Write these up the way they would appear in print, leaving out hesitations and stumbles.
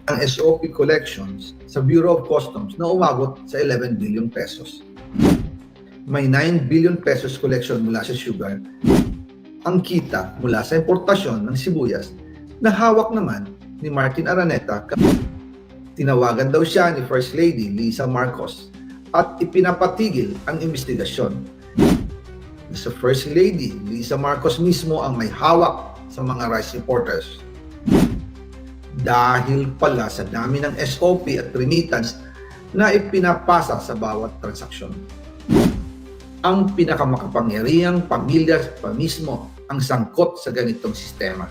ang SOP collections sa Bureau of Customs na umabot sa 11 billion pesos. May 9 billion pesos collection mula sa sugar. Ang kita mula sa importasyon ng sibuyas na hawak naman ni Martin Araneta. Tinawagan daw siya ni First Lady Lisa Marcos at ipinapatigil ang investigasyon. Sa First Lady Lisa Marcos mismo ang may hawak sa mga rice importers. Dahil pala sa dami ng SOP at remittance na ipinapasa sa bawat transaksyon. Ang pinakamakapangyarihang pamilya pa mismo ang sangkot sa ganitong sistema.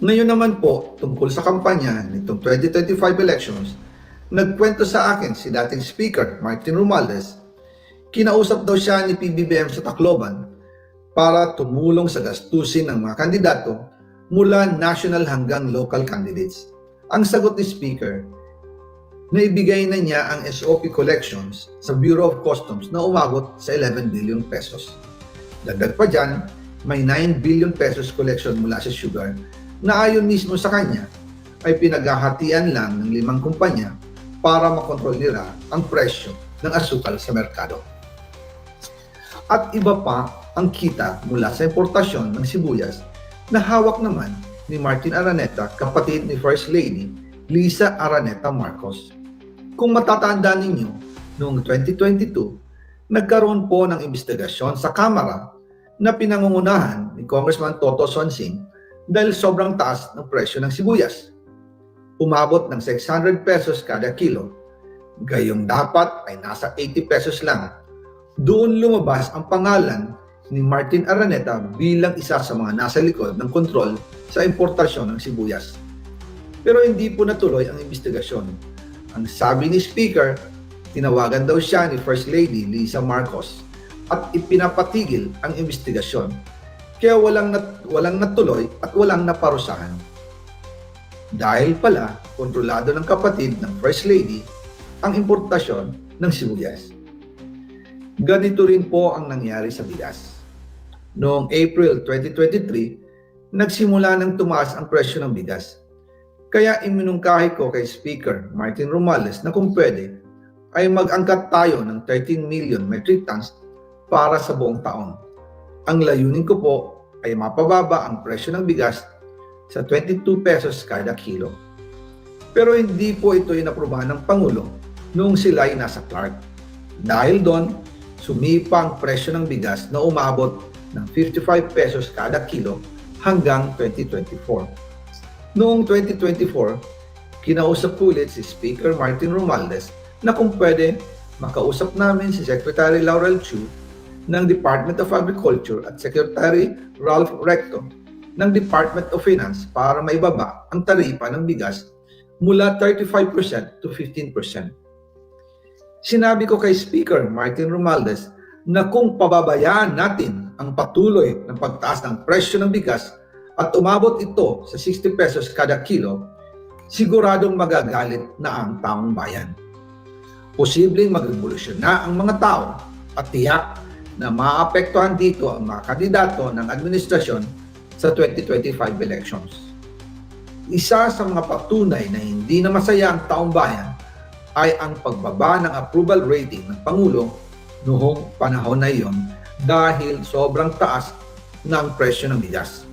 Ngayon naman po, tungkol sa kampanya nitong 2025 elections, nagkwento sa akin si dating Speaker Martin Romualdez. Kinausap daw siya ni PBBM sa Tacloban para tumulong sa gastusin ng mga kandidato mula national hanggang local candidates. Ang sagot ni Speaker, naibigay na niya ang SOP collections sa Bureau of Customs na umabot sa 11 billion pesos. Dagdag pa dyan, may 9 billion pesos collection mula sa sugar na ayon mismo sa kanya ay pinaghahatian lang ng 5 kumpanya para makontrol nila ang presyo ng asukal sa merkado. At iba pa ang kita mula sa importasyon ng sibuyas na hawak naman ni Martin Araneta, kapatid ni First Lady Lisa Araneta Marcos. Kung matatandaan ninyo, noong 2022, nagkaroon po ng investigasyon sa Kamara na pinangungunahan ni Congressman Toto Sonsing dahil sobrang taas ng presyo ng sibuyas. Umabot ng 600 pesos kada kilo. Gayong dapat ay nasa 80 pesos lang. Doon lumabas ang pangalan ni Martin Araneta bilang isa sa mga nasa likod ng kontrol sa importasyon ng sibuyas. Pero hindi po natuloy ang investigasyon. Ang sabi ni Speaker, tinawagan daw siya ni First Lady Lisa Marcos at ipinapatigil ang investigasyon. Kaya walang natuloy at walang naparusahan. Dahil pala, kontrolado ng kapatid ng First Lady ang importasyon ng sibuyas. Ganito rin po ang nangyari sa bigas. Noong April 2023, nagsimula nang tumaas ang presyo ng bigas. Kaya iminungkahi ko kay Speaker Martin Romualdez na kung pwede, ay mag-angkat tayo ng 13 million metric tons para sa buong taon. Ang layunin ko po ay mapababa ang presyo ng bigas sa 22 pesos kada kilo. Pero hindi po ito inaprubahan ng Pangulo noong sila ay nasa Clark. Dahil doon, sumipa ang presyo ng bigas na umabot ng 55 pesos kada kilo hanggang 2024. Noong 2024, kinausap ko ulit si Speaker Martin Romualdez na kung pwede makausap namin si Secretary Laurel Chu ng Department of Agriculture at Secretary Ralph Recto ng Department of Finance para maibaba ang taripa ng bigas mula 35% to 15%. Sinabi ko kay Speaker Martin Romualdez na kung pababayaan natin ang patuloy ng pagtaas ng presyo ng bigas at umabot ito sa 60 pesos kada kilo, siguradong magagalit na ang taong bayan. Posibleng mag-revolusyon na ang mga tao at tiyak na maapektuhan dito ang mga kandidato ng administrasyon sa 2025 elections. Isa sa mga patunay na hindi na masaya ang taong bayan ay ang pagbaba ng approval rating ng Pangulo noong panahon na iyon dahil sobrang taas ng presyo ng bigas.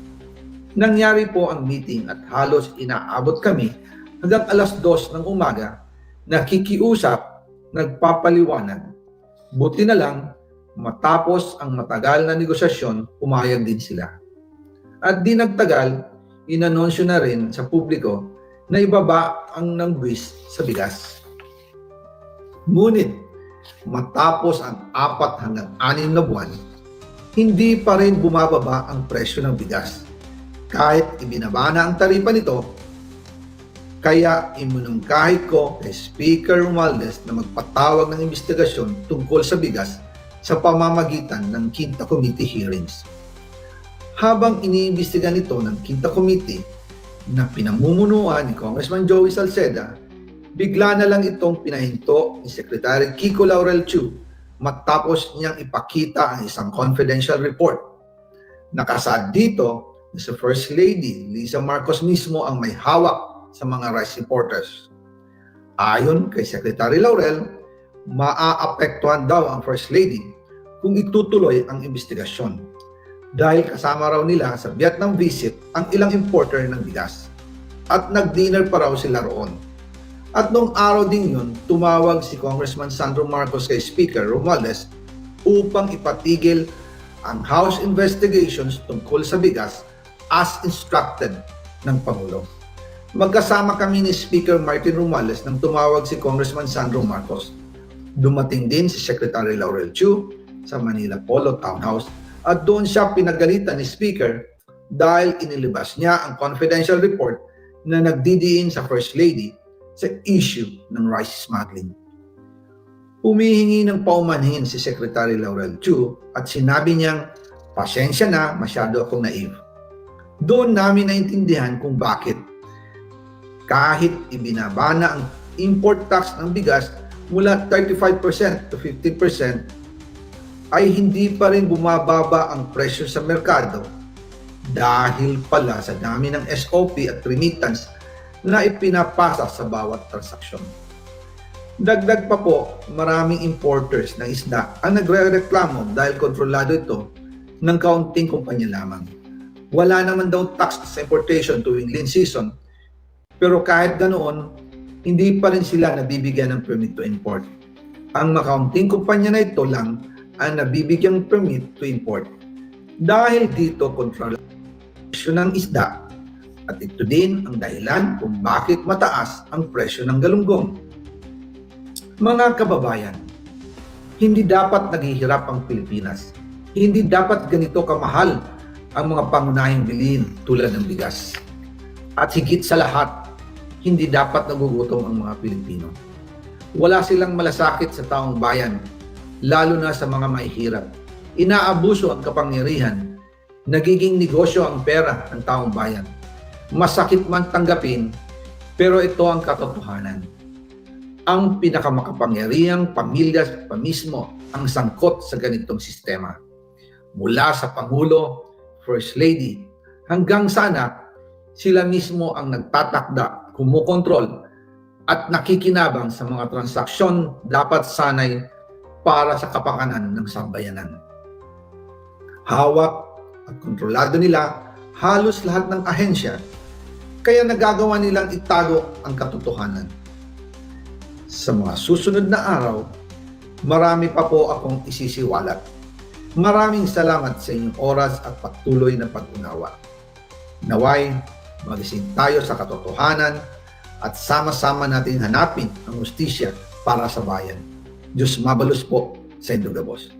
Nangyari po ang meeting at halos inaabot kami hanggang alas 2 ng umaga, nakikiusap, nagpapaliwanag. Buti na lang, matapos ang matagal na negosasyon, pumayag din sila. At di nagtagal, inanunsyo na rin sa publiko na ibaba ang nangbuwis sa bigas. Ngunit, matapos ang 4 hanggang 6 na buwan, hindi pa rin bumababa ang presyo ng bigas. Kahit ibinaba na ang taripa nito, kaya iminungkahi ko kay Speaker Romualdez na magpatawag ng investigasyon tungkol sa bigas sa pamamagitan ng Quinta Committee hearings. Habang iniimbestiga nito ng Quinta Committee na pinamumunuan ni Congressman Joey Salceda, bigla na lang itong pinahinto ni Secretary Kiko Laurel Chu matapos niyang ipakita ang isang confidential report. Nakasaad dito na si First Lady Lisa Marcos mismo ang may hawak sa mga rice importers. Ayon kay Secretary Laurel, maaapektuhan daw ang First Lady kung itutuloy ang investigasyon dahil kasama raw nila sa Vietnam visit ang ilang importer ng bigas at nag-dinner pa raw sila roon. At noong araw din yun, tumawag si Congressman Sandro Marcos kay Speaker Romualdez upang ipatigil ang House investigations tungkol sa bigas as instructed ng Pangulo. Magkasama kami ni Speaker Martin Romualdez nang tumawag si Congressman Sandro Marcos. Dumating din si Secretary Laurel Chu sa Manila Polo Townhouse at doon siya pinagalitan ni Speaker dahil inilabas niya ang confidential report na nagdidiin sa First Lady sa issue ng rice smuggling. Humihingi ng paumanhin si Secretary Laurel Chu at sinabi niyang, pasensya na, masyado akong naive. Doon namin naintindihan kung bakit. Kahit ibinaba na ang import tax ng bigas mula 35% to 50%, ay hindi pa rin bumababa ang presyo sa merkado dahil pala sa dami ng SOP at remittance na ipinapasa sa bawat transaksyon. Dagdag pa po, maraming importers ng isda ang nagre-reklamo dahil kontrolado ito ng kaunting kumpanya lamang. Wala naman daw tax sa importation tuwing lean season, pero kahit ganoon, hindi pa rin sila nabibigyan ng permit to import. Ang makaunting kumpanya na ito lang ang nabibigyan ng permit to import. Dahil dito kontrolado ng isda at ito din ang dahilan kung bakit mataas ang presyo ng galunggong. Mga kababayan, hindi dapat naghihirap ang Pilipinas. Hindi dapat ganito kamahal ang mga pangunahing bilihin tulad ng bigas. At higit sa lahat, hindi dapat nagugutom ang mga Pilipino. Wala silang malasakit sa taong bayan, lalo na sa mga mahihirap. Inaabuso ang kapangyarihan, nagiging negosyo ang pera ng taong bayan. Masakit man tanggapin, pero ito ang katotohanan. Ang pinakamakapangyarihang pamilya pa mismo ang sangkot sa ganitong sistema. Mula sa Pangulo, First Lady, hanggang sana sila mismo ang nagtatakda, kumukontrol at nakikinabang sa mga transaksyon dapat sanay para sa kapakanan ng sambayanan. Hawak at kontrolado nila halos lahat ng ahensya, kaya nagagawa nilang itago ang katotohanan. Sa mga susunod na araw, marami pa po akong isisiwalat. Maraming salamat sa inyong oras at patuloy na pag-unawa. Naway, magising tayo sa katotohanan at sama-sama natin hanapin ang hustisya para sa bayan. Diyos mabalos po sa Indogabos.